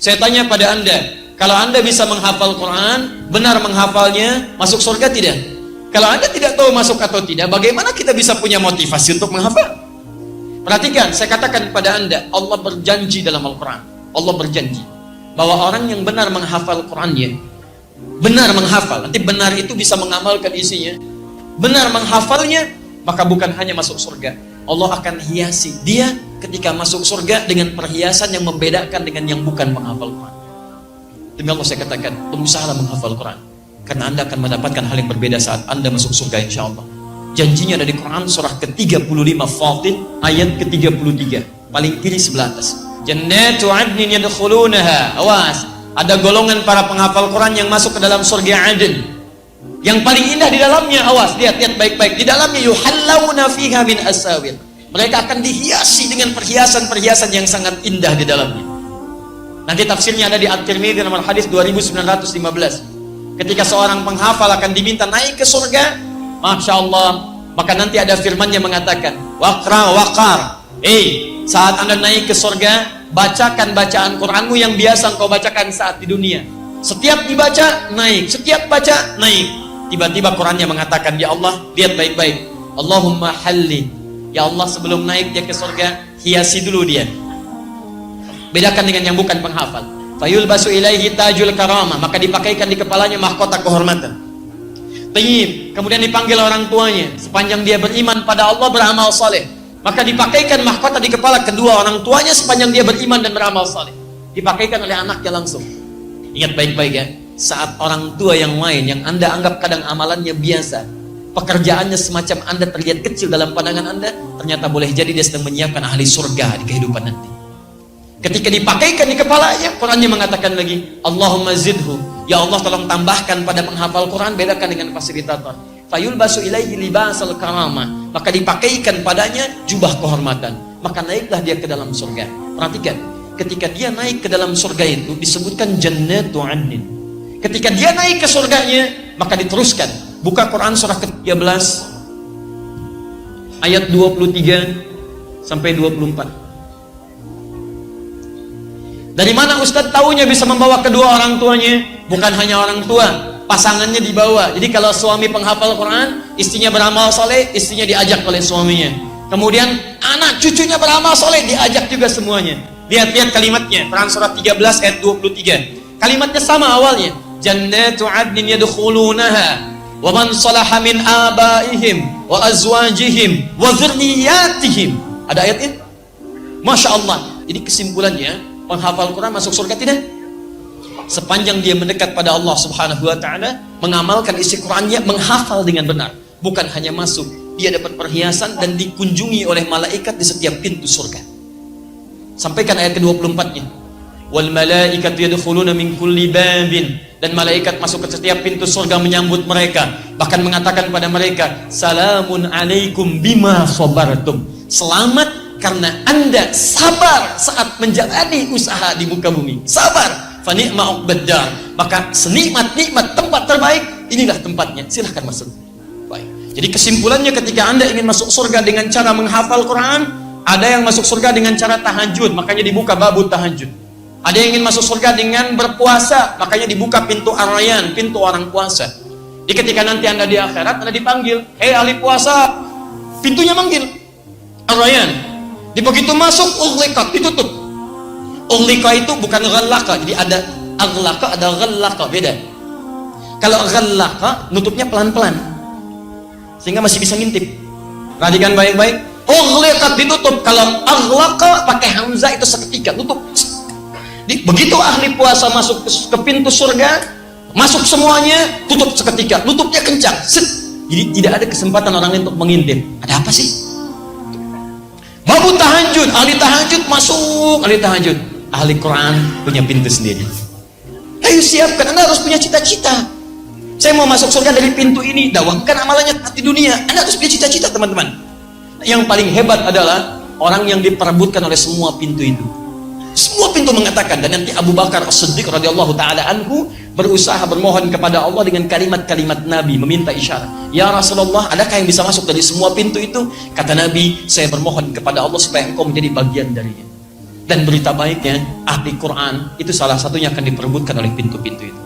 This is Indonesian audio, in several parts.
Saya tanya pada Anda, kalau Anda bisa menghafal Quran, benar menghafalnya, masuk surga tidak? Kalau Anda tidak tahu masuk atau tidak, bagaimana kita bisa punya motivasi untuk menghafal? Perhatikan, saya katakan pada Anda, Allah berjanji dalam Al-Quran. Allah berjanji bahwa orang yang benar menghafal Qurannya, benar menghafal, nanti benar itu bisa mengamalkan isinya, benar menghafalnya, maka bukan hanya masuk surga, Allah akan hiasi dia ketika masuk surga dengan perhiasan yang membedakan dengan yang bukan menghafal Quran. Demi Allah saya katakan, berusahalah menghafal Quran, karena Anda akan mendapatkan hal yang berbeda saat Anda masuk surga insya Allah. Janjinya ada di Quran surah ke-35 Fatir ayat ke-33, paling kiri sebelah atas. Jannatu adnin yadkhulunaha. Awas, ada golongan para penghafal Quran yang masuk ke dalam surga Aden. Yang paling indah di dalamnya, awas, lihat baik-baik. Di dalamnya yuhallawna fiha min asawir. Mereka akan dihiasi dengan perhiasan-perhiasan yang sangat indah di dalamnya. Nanti tafsirnya ada di At-Tirmidzi nomor hadis 2915. Ketika seorang penghafal akan diminta naik ke surga, Masya Allah, maka nanti ada firman yang mengatakan, waqra waqar. Saat Anda naik ke surga, bacakan bacaan Quranmu yang biasa engkau bacakan saat di dunia. Setiap dibaca, naik. Setiap baca, naik. Tiba-tiba Qurannya mengatakan, ya Allah, lihat baik-baik. Allahumma halli. Ya Allah, sebelum naik dia ke surga, hiasi dulu dia. Bedakan dengan yang bukan penghafal. Fayulbasu ilaihi tajul karamah. Maka dipakaikan di kepalanya mahkota kehormatan. Tayyib. Kemudian dipanggil orang tuanya. Sepanjang dia beriman pada Allah, beramal saleh, maka dipakaikan mahkota di kepala kedua orang tuanya sepanjang dia beriman dan beramal saleh. Dipakaikan oleh anaknya langsung. Ingat baik-baik ya, saat orang tua yang lain yang Anda anggap kadang amalannya biasa, pekerjaannya semacam Anda terlihat kecil dalam pandangan Anda, ternyata boleh jadi dia sedang menyiapkan ahli surga di kehidupan nanti. Ketika dipakaikan di kepalanya, Qurannya mengatakan lagi, Allahumma zidhu. Ya Allah, tolong tambahkan pada penghafal Quran, bedakan dengan fasilitator. Fayulbasu ilaihi libasal karamah. Maka dipakaikan padanya jubah kehormatan. Maka naiklah dia ke dalam surga. Perhatikan, ketika dia naik ke dalam surga itu disebutkan jannatu adnin. Ketika dia naik ke surganya, maka diteruskan. Buka Quran surah ke-13 ayat 23 sampai 24. Dari mana Ustadz taunya bisa membawa kedua orang tuanya? Bukan hanya orang tua, pasangannya dibawa. Jadi kalau suami penghafal Quran, istrinya beramal soleh, istrinya diajak oleh suaminya. Kemudian anak cucunya beramal soleh, diajak juga semuanya. Lihat-lihat kalimatnya, Quran surah 13 ayat 23. Kalimatnya sama awalnya. Jannatu adnin yadkhulunaha wa man salaha min abaihim wa azwajihim wa dzurriyyatihim. Ada ayatnya? Masya Allah. Jadi kesimpulannya, penghafal Quran masuk surga tidak? Sepanjang dia mendekat pada Allah Subhanahu wa ta'ala, mengamalkan isi Qurannya, menghafal dengan benar. Bukan hanya masuk, dia dapat perhiasan dan dikunjungi oleh malaikat di setiap pintu surga. Sampaikan ayat ke-24-nya. Wal malaikatu yadkhuluna min kulli babin. Dan malaikat masuk ke setiap pintu surga menyambut mereka. Bahkan mengatakan pada mereka, salamun alaikum bima sabartum. Selamat karena Anda sabar saat menjalani usaha di muka bumi. Sabar. Fa ni'ma uqbaddar. Maka senikmat-nikmat tempat terbaik, inilah tempatnya. Silahkan masuk. Baik. Jadi kesimpulannya, ketika Anda ingin masuk surga dengan cara menghafal Quran, ada yang masuk surga dengan cara tahajud, makanya dibuka babu tahajud. Ada yang ingin masuk surga dengan berpuasa, makanya dibuka pintu ar-rayyan, pintu orang puasa. Jadi ketika nanti Anda di akhirat, Anda dipanggil, hei ahli puasa, pintunya manggil ar-rayyan. Di begitu masuk, ughliqat, ditutup. Ughliqa itu bukan ghallaqa, jadi ada aghlaqa, ada ghallaqa, beda. Kalau ghallaqa, nutupnya pelan-pelan, sehingga masih bisa ngintip. Perhatikan baik-baik. Ughliqat, ditutup. Kalau aghlaqa pakai hamzah itu seketika, tutup. Begitu ahli puasa masuk ke pintu surga, masuk semuanya, tutup seketika, tutupnya kencang. Set. Jadi tidak ada kesempatan orang lain untuk mengintip. Ada apa sih? Babu tahajud, ahli tahajud masuk, ahli tahajud. Ahli Quran punya pintu sendiri. Ayo siapkan, Anda harus punya cita-cita. Saya mau masuk surga dari pintu ini, dawamkan amalannya di dunia. Anda harus punya cita-cita, teman-teman. Yang paling hebat adalah orang yang diperebutkan oleh semua pintu itu. Semua pintu mengatakan, dan nanti Abu Bakar As-Siddiq radhiyallahu taala anhu berusaha bermohon kepada Allah dengan kalimat-kalimat Nabi, meminta isyarat. Ya Rasulullah, adakah yang bisa masuk dari semua pintu itu? Kata Nabi, saya bermohon kepada Allah supaya engkau menjadi bagian darinya. Dan berita baiknya, ahli Quran itu salah satunya akan diperebutkan oleh pintu-pintu itu.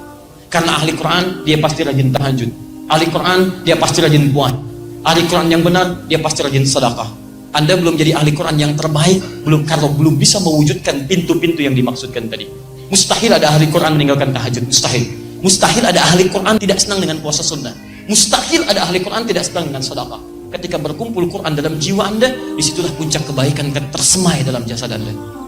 Karena ahli Quran, dia pasti rajin tahajud. Ahli Quran, dia pasti rajin puasa. Ahli Quran yang benar, dia pasti rajin sedekah. Anda belum jadi ahli Quran yang terbaik, kalau belum bisa mewujudkan pintu-pintu yang dimaksudkan tadi. Mustahil ada ahli Quran meninggalkan tahajud, mustahil. Mustahil ada ahli Quran tidak senang dengan puasa sunnah. Mustahil ada ahli Quran tidak senang dengan sedekah. Ketika berkumpul Quran dalam jiwa Anda, disitulah puncak kebaikan akan tersemai dalam jasad Anda.